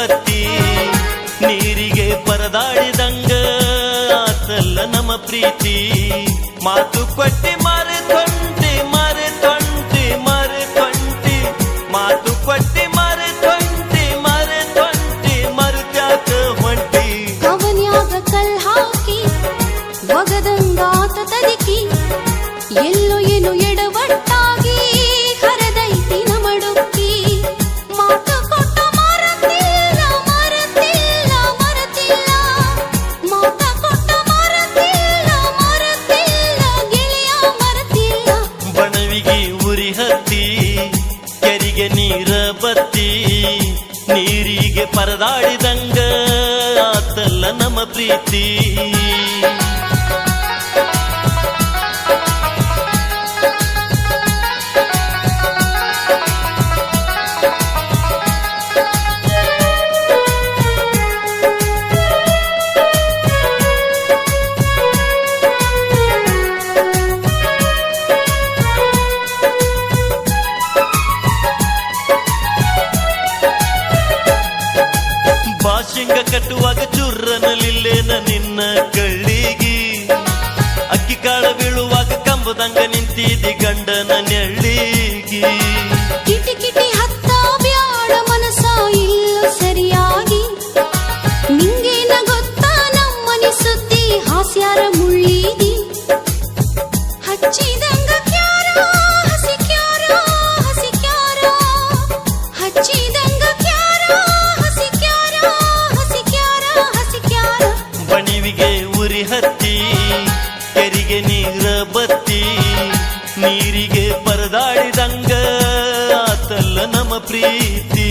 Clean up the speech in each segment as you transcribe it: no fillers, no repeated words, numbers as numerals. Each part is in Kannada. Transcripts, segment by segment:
ಬತ್ತಿ ನೀರಿಗೆ ಪರದಾಡಿದಂಗ ಆತಲ್ಲ ನಮ್ಮ ಪ್ರೀತಿ. ಮಾತು ಕೊಟ್ಟಿ ಮರೆತೊಂಟಿ ಮರೆತೊಂಟಿ ಮರೆತೊಂಟಿ ಮಾತು ಕೊಟ್ಟಿ ಮರೆತೊಂಟಿ ಮರೆತೊಂಟಿ ಮರುತ್ಯಾಕ ಹೊಂಟಿ. ಕವನ್ಯಾಗ ಕಲ್ ಹಾಕಿ ಒಗದಂಗಾತ ತದಿಕಿ ಎಲ್ಲೋ ಏನು ಎಡವಟ್ಟಾಗಿ ಹರದೈತಿ ನಮಡುಕ್ಕಿ. ಮಾತು ಕೊಟ್ಟ ಮರತಿಲ್ಲ ಮರತಿಲ್ಲ ಮರತಿಲ್ಲ ಮಾತ ಕೊಟ್ಟ ಮರತಿಲ್ಲ ಮರತಿಲ್ಲ ಗೆಳೆಯ ಮರತಿಲ್ಲ. ಬಣವಿಗೆ ಉರಿ ಹತ್ತಿ ಕೆರಿಗೆ ನೀರ ಬತ್ತಿ ನೀರಿಗೆ ಪರದಾಡಿದಂಗ ಆತಲ್ಲ ನಮ್ಮ ಪ್ರೀತಿ. ಬಾಶಿಂಗ ಕಟ್ಟುವಾಗ ಚುರ್ರನಲಿಲ್ಲೇನ ನಿನ್ನ ಕಳ್ಳಿಗಿ. ಅಕ್ಕಿ ಕಾಳ ಬೀಳುವಾಗ ಕಂಬದಂಗ ನಿಂತಿದಿ ಗಂಡನ ನೆಳ್ಳಿಗಿ. ಕಿಟಿ ಕಿಟಿ ಹತ್ತ ಬ್ಯಾಡ ಮನಸ ಇಲ್ಲ ಸರಿಯಾಗಿ. ನಿಂಗೇನ ಗೊತ್ತಾ ನಮ್ಮನಿ ಸುದ್ದಿ ಹಾಸ್ಯಾರ ಮುಳ್ಳಿದಿ. ಹಚ್ಚಿದಂಗ ಕ್ಯಾರ ಹಸಿ ಕ್ಯಾರ ಹಸಿ ಕ್ಯಾರ ಹಚ್ಚಿದಂಗ ಕ್ಯಾರ ಹಸಿ ಕ್ಯಾರ ಹಸಿ ಕ್ಯಾರ ಹಸಿ ಕ್ಯಾರ. ಬಣಿವಿಗೆ ಉರಿ ಹತ್ತಿ ಕೆರಿಗೆ ನೀರ ಬತ್ತಿ ನೀರಿಗೆ ಪರದಾಡಿದಂಗ ಆತಲ್ಲ ನಮ್ಮ ಪ್ರೀತಿ.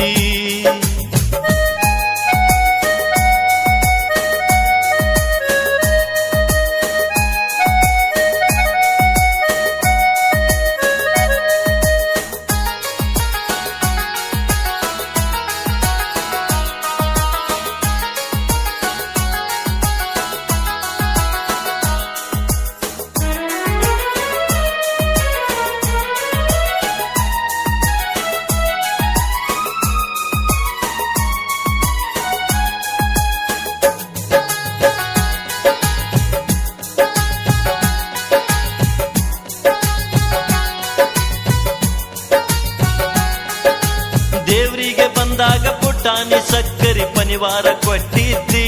ದೇವ್ರಿಗೆ ಬಂದಾಗ ಪುಟಾಣಿ ಸಕ್ಕರೆ ಪನಿವಾರ ಕೊಟ್ಟಿದ್ದಿ.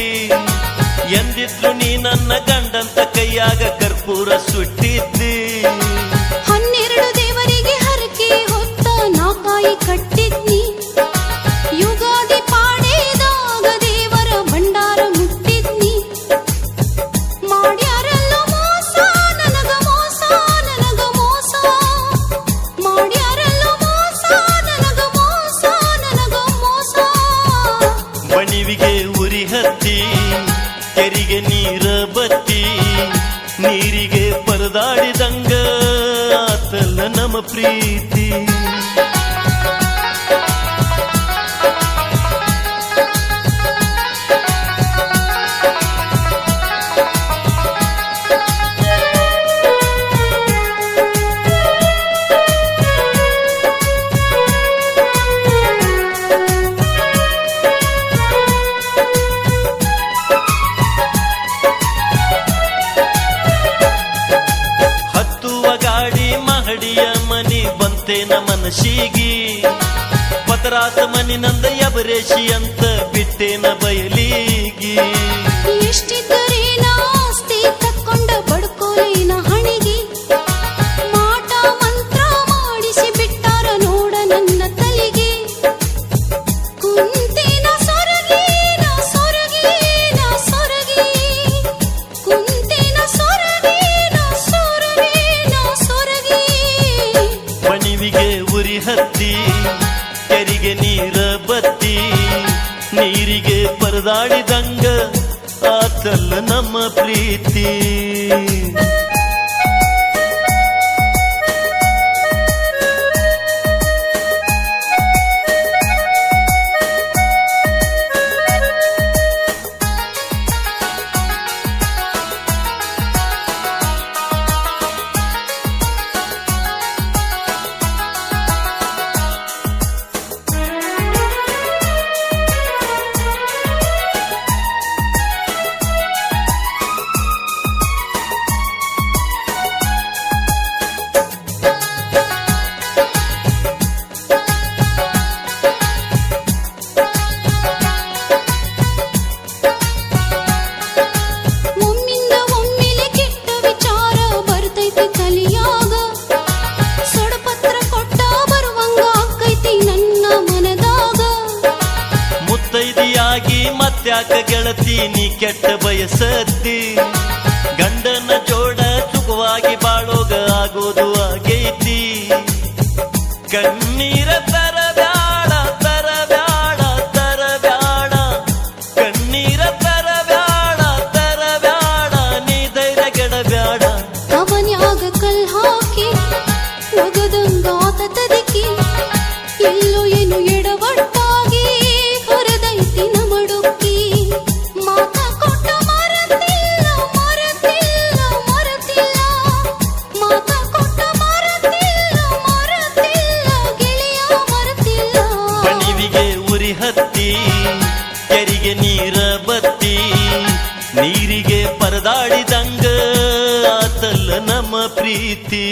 ಎಂದಿದ್ರು ನೀ ನನ್ನ ಗಂಡಂತ ಕೈಯಾಗ ಕರ್ಪೂರ ಸುಟ್ಟಿದ್ದಿ. 12 ದೇವರಿಗೆ ಹರಕೆ ಹೊತ್ತ ನಾಕಾಯಿ ಕಟ್ಟಿದ್ನಿ. ಯುಗಾದಿ ಪಾಡೇದಾಗ ದೇವರ ಭಂಡಾರ ಮುಟ್ಟಿದ್ನಿ. ಮಾಡ್ಯಾರಲ್ಲ ಮೋಸ ನನಗ ಮೋಸ ನನಗ ಮೋಸ ಮಾಡ್ಯಾರಲ್ಲ ಮೋಸ ನನಗ ಮೋಸ ನನಗ ಮೋಸ. ಬಣಿವಿಗೆ ಉರಿ ಹತ್ತಿ ಕೆರಿಗೆ ನೀರ ಬತ್ತಿ ನೀರಿಗೆ ಪರದಾಡಿದಂಗ ಆತಲ್ಲ ನಮ್ಮ ಪ್ರೀತಿ. ಹತ್ತುವ ಗಾಡಿ ಮಹಡಿಯ ಮನಿ ಬಂತೇನ ಮನಸ್ಸಿಗಿ. ಪತರಾಸ ಮನಿ ನಂದ ಎಬರೇಶಿ ಅಂತ ಬಿಟ್ಟೇನ ಬಯಲಿಗಿ. ಎಷ್ಟಿದ್ದರೇನ ಆಸ್ತಿ ತಕ್ಕೊಂಡ ಬಡ್ಕೋಲೇನ ಹಣಿಗಿ. ಮಾಟ ಮಂತ್ರ ಮಾಡಿಸಿ ಬಿಟ್ಟಾರ ನೋಡ ನನ್ನ ತಲೆಗೆ. ಕುಂತೇನ ಸೊರಗೇನ ಸೊರಗೇನ ಸೊರಗಿ ಕುಂತೇನ ಸೊರಗೇನ ಸೊರಗೇನ ಸೊರಗಿ. ಬಣಿವಿಗೆ ಉರಿ ಹತ್ತಿ ಕೆರಿಗೆ ನೀರ ಬತ್ತಿ ನೀರಿಗೆ ಪರದಾಡಿದಂಗ ಆತಲ್ಲ ನಮ್ಮ ಪ್ರೀತಿ. ಗಟ್ಟಿಯಾಗಿ ಮತ್ತ್ಯಾಕ ಗೆಳತಿ ನೀ ಕೆಟ್ಟ ಬಯಸತ್ತಿ ಗಂಡನ ಜೋಡ ಸುಖವಾಗಿ ಬಾಳೋಗ ಆಗೋದು ಆಗೈತಿ ಕಣ್ಣೀರ ತರಬ್ಯಾಡ ತರಬ್ಯಾಡ ತರಬ್ಯಾಡ ಕಣ್ಣೀರ ತರಬ್ಯಾಡ ತರಬ್ಯಾಡ ನೀ ಧೈರ್ಯ ಗೆಡಬ್ಯಾಡ ಅವನ್ಯಾಗ ಕಲ್ ಹಾಕಿ ಒಗದಂಗಾತ ತದಕಿ ಎಲ್ಲೋ ಏನು ಎಡವಟ್ಟಾಗಿ ಹೊರದೈತಿ ನಮಡುಕ್ಕಿ ಮಾತ ಕೊಟ್ಟ ಮರತಿಲ್ಲ ಮರತಿಲ್ಲ ಮರತಿಲ್ಲ ಮಾತ ಕೊಟ್ಟ ಮರತಿಲ್ಲ ಮರತಿಲ್ಲ ಗೆಳೆಯ ಮರತಿಲ್ಲ ಬಣಿವಿಗೆ ಉರಿ ಹತ್ತಿ ಕೆರಿಗೆ ನೀರ ಬತ್ತಿ ನೀರಿಗೆ ಪರದಾಡಿದಂಗ ಆತಲ್ಲ ನಮ್ಮ ಪ್ರೀತಿ